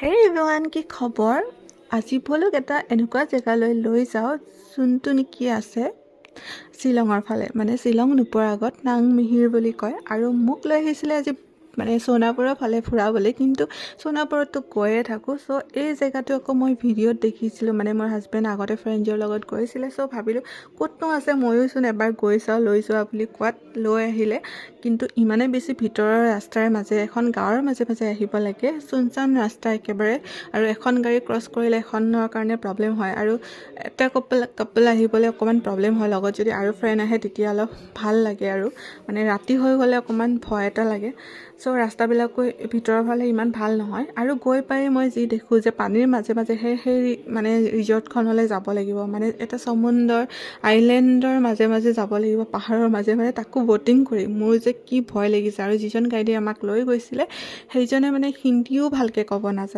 হেই everyone, কি খবৰ? আজি বলক এটা এনেকুৱা জেগালৈ লৈ যাওঁ যোনটো নেকি আছে শ্বিলঙৰ ফালে, মানে শ্বিলং নোপোৱাৰ আগত নাংমিহিৰ বুলি কয়। আৰু মোক লৈ আহিছিলে আজি মানে সোণাপুৰৰ ফালে ফুৰাবলৈ, কিন্তু সোণাপুৰততো গৈয়ে থাকোঁ। চ' এই জেগাটো আকৌ মই ভিডিঅ'ত দেখিছিলোঁ, মানে মোৰ হাজবেণ্ড আগতে ফ্ৰেণ্ডৰ লগত গৈছিলে। চ' ভাবিলোঁ ক'তনো আছে, ময়োচোন এবাৰ গৈ চাওঁ, লৈ যোৱা বুলি কোৱাত লৈ আহিলে। কিন্তু ইমানেই বেছি ভিতৰৰ ৰাস্তাৰ মাজে, এখন গাঁৱৰ মাজে মাজে আহিব লাগে, চুনচান ৰাস্তা একেবাৰে। আৰু এখন গাড়ী ক্ৰছ কৰিলে এখনৰ কাৰণে প্ৰব্লেম হয়, আৰু এটা কাপল আহিবলৈ অকণমান প্ৰব্লেম হয়। লগত যদি আৰু ফ্ৰেণ্ড আহে তেতিয়া অলপ ভাল লাগে, আৰু মানে ৰাতি হৈ গ'লে অকণমান ভয় এটা লাগে। চ' ৰাস্তাবিলাকো ভিতৰৰ ফালে ইমান ভাল নহয়। আৰু গৈ পাই মই যি দেখোঁ যে পানীৰ মাজে মাজেহে সেই মানে ৰিজৰ্টখনলৈ যাব লাগিব, মানে এটা সমুন্দৰ আইলেণ্ডৰ মাজে মাজে যাব লাগিব, পাহাৰৰ মাজে মাজে, তাকো ব'টিং কৰি। মোৰ যে কি ভয় লাগিছে। আৰু যিজন গাইডে আমাক লৈ গৈছিলে সেইজনে মানে হিন্দীও ভালকৈ ক'ব নাজানে।